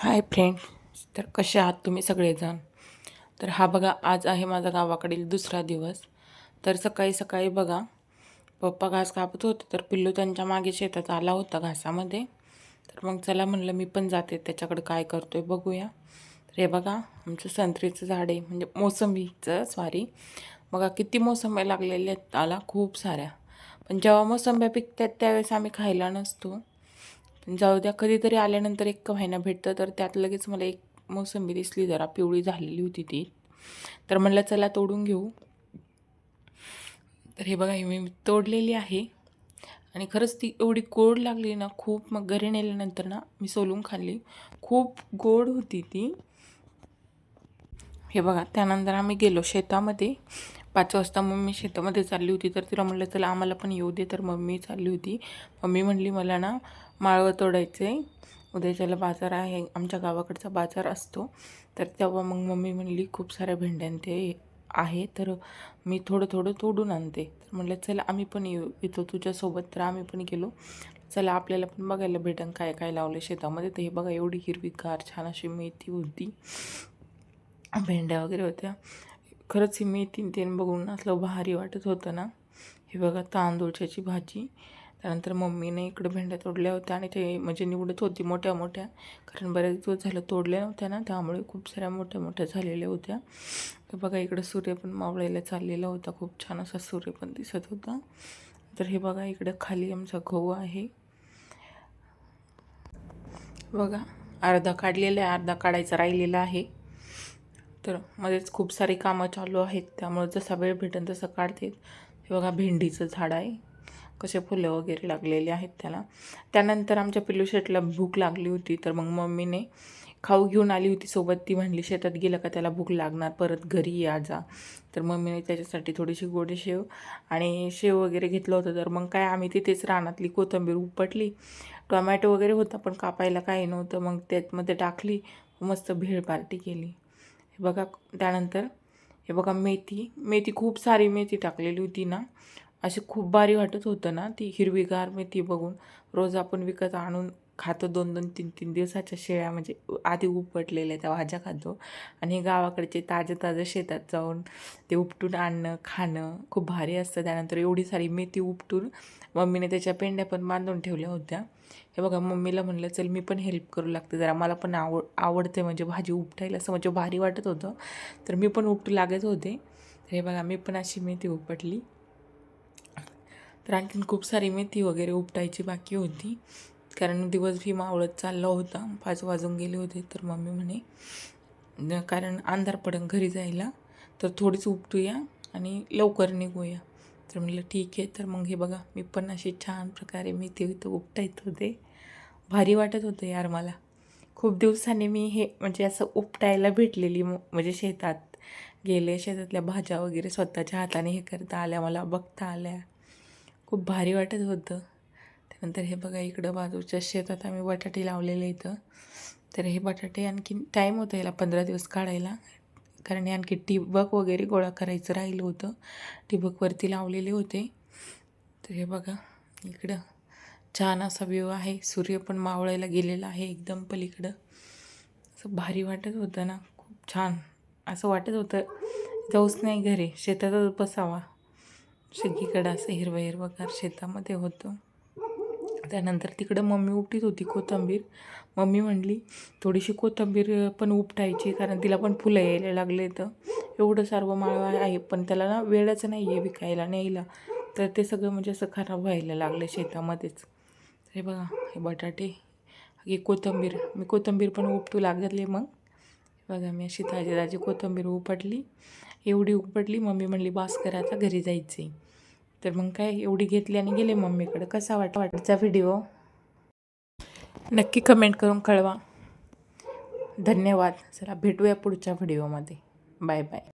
Hi friends, तर कसे आहात तुम्ही सगळेजण. तर हा बघा, आज आहे माझा गावाकडील दुसरा दिवस. तर सकाळी सकाळी बघा, पप्पा घास कापत होते तर पिल्लू त्यांच्या मागे शेतात आला होता घासामध्ये. तर मग चला म्हणलं मी पण जाते त्याच्याकडे काय करतोय बघूया. तर हे बघा, आमचं संत्रीचं झाड आहे, म्हणजे मोसंबीचं सॉरी. बघा किती मोसंब्या लागलेल्या आहेत त्याला, खूप साऱ्या. पण जेव्हा मोसंब्या पिकतात त्यावेळेस आम्ही खायला नसतो. पण जाऊ द्या, कधीतरी आल्यानंतर एक महिना भेटतं तर त्यात लगेच मला एक मोसंबी दिसली, जरा पिवळी झालेली होती ती. तर म्हणलं चला तोडून घेऊ. तर हे बघा, ही मी तोडलेली आहे आणि खरंच ती एवढी गोड लागली ना खूप. मग घरी नेल्यानंतर ना मी सोलून खाल्ली, खूप गोड होती ती. हे बघा, त्यानंतर आम्ही गेलो शेतामध्ये. 5 वाजता मम्मी शेतामध्ये चालली होती, तर तिला म्हटलं चला आम्हाला पण येऊ दे. तर मम्मी चालली होती. मम्मी म्हणली मला ना माळवं तोडायचं आहे, उद्याच्याला बाजार आहे, आमच्या गावाकडचा बाजार असतो. तर तेव्हा मग मम्मी म्हणली खूप साऱ्या भेंड्यां ते आहे, तर मी थोडं थोडं तोडून आणते. तर म्हटलं चला आम्ही पण येतो तुझ्यासोबत. तर आम्ही पण गेलो. चला आपल्याला पण बघायला भेटन काय काय लावलं शेतामध्ये. तर हे बघा, एवढी हिरवीगार छान अशी मेथी होती, भेंड्या वगैरे होत्या. खरंच ही मेथी तेन बघून असलं भारी वाटत होतं ना. हे बघा, तांदूळच्याची भाजी. त्यानंतर मम्मीने इकडं भेंड्या तोडल्या होत्या आणि ते म्हणजे निवडत होती मोठ्या मोठ्या, कारण बऱ्याच दिवस झालं तोडल्या नव्हत्या ना, त्यामुळे खूप साऱ्या मोठ्या मोठ्या झालेल्या होत्या. तर बघा, इकडं सूर्य पण मावळायला चाललेला होता, खूप छान असा सूर्य पण दिसत होता. तर हे बघा, इकडं खाली आमचा गहू आहे बघा, अर्धा काढलेला आहे, अर्धा काढायचा राहिलेला आहे. तर मध्येच खूप सारी कामं चालू आहेत, त्यामुळे जसा वेळ भेटेल तसं काढते. हे बघा, भेंडीचं झाड आहे, कसे फुलं वगैरे लागलेले आहेत त्याला. त्यानंतर आमच्या पिल्लू शेटला भूक लागली होती, तर मग मम्मीने खाऊ घेऊन आली होती सोबत. ती म्हणली शेतात गेलं का त्याला भूक लागणार, परत घरी या जा. तर मम्मीने त्याच्यासाठी थोडीशी गोडी शेव आणि शेव वगैरे घेतलं होतं. तर मग काय, आम्ही तिथेच रानातली कोथिंबीर उपटली, टोमॅटो वगैरे होता पण कापायला काही नव्हतं, मग त्यातमध्ये टाकली, मस्त भेळ पार्टी केली. हे बघा, त्यानंतर हे बघा, मेथी मेथी खूप सारी मेथी टाकलेली होती ना, अशी खूप भारी वाटत होतं ना ती हिरवीगार मेथी बघून. रोज आपण विकत आणून खातो, 2-2, 3-3 दिवसाच्या शेळ्या, म्हणजे आधी उपटलेल्या त्या भाज्या खातो. आणि गावाकडचे ताजं ताजं शेतात जाऊन ते उपटून आणणं खाणं खूप भारी असतं. त्यानंतर एवढी सारी मेथी उपटून मम्मीने त्याच्या पेंड्या पण बांधून ठेवल्या होत्या. हे बघा, मम्मीला म्हणलं चल मी पण हेल्प करू लागते जरा, मला पण आवडते म्हणजे भाजी उपटायला, असं म्हणजे भारी वाटत होतं. तर मी पण उपटू लागत होते. तर हे बघा, मी पण अशी मेथी उपटली. तर आणखीन खूप सारी मेथी वगैरे उपटायची बाकी होती, कारण दिवस भी मावळत चालला होता, 5 वाजून गेले होते. तर मम्मी म्हणे कारण अंधार पडन घरी जायला, तर थोडीच उपटूया आणि लवकर निघूया. तर म्हटलं ठीक आहे. तर मग हे बघा, मी पण अशी छान प्रकारे मेथी इथं उपटायत होते. भारी वाटत होतं यार मला. खूप दिवसांनी मी हे म्हणजे असं उपटायला भेटलेली, म्हणजे शेतात गेले, शेतातल्या भाज्या वगैरे स्वतःच्या हाताने हे करता आल्या, मला बघता आल्या, खूप भारी वाटत होतं. त्यानंतर हे बघा, इकडं बाजूच्या शेतात आम्ही बटाटे लावलेले इथं. तर हे बटाटे आणखी टाईम होता याला 15 दिवस काढायला, कारण हे आणखी ठिबक वगैरे गोळा करायचं राहिलं होतं, ठिबकवरती लावलेले होते. तर हे बघा, इकडं छान असा व्ह्यू आहे, सूर्य पण मावळायला गेलेला आहे एकदम पलीकडं. असं भारी वाटत होतं ना, खूप छान असं वाटत होतं जाऊच नाही घरी, शेतातच बसावा. सगळीकडं असं हिरवं हिरवंगार शेतामध्ये होतं. त्यानंतर तिकडं मम्मी उपटीत होती कोथिंबीर. मम्मी म्हणली थोडीशी कोथिंबीर पण उपटायची, कारण तिला पण फुलं यायला लागले. तर एवढं सर्व माळवा आहे, पण त्याला ना वेळच नाही आहे विकायला न्यायला, तर ते सगळं म्हणजे असं खराब व्हायला लागलं शेतामध्येच. हे बघा, हे बटाटे, हे कोथिंबीर, मी कोथिंबीर पण उपटू लागले. मग बघा, मी अशी ताजी ताजी कोथिंबीर उपटली, एवढी उपटली. मम्मी म्हणली बास करा, आता घरी जायचं आहे. तर मग काय, एवढी घेतली आणि गेले मम्मीकडे. कसा वाटचा व्हिडिओ नक्की कमेंट करून कळवा. धन्यवाद. चला भेटूया पुढच्या व्हिडिओमध्ये. Bye bye.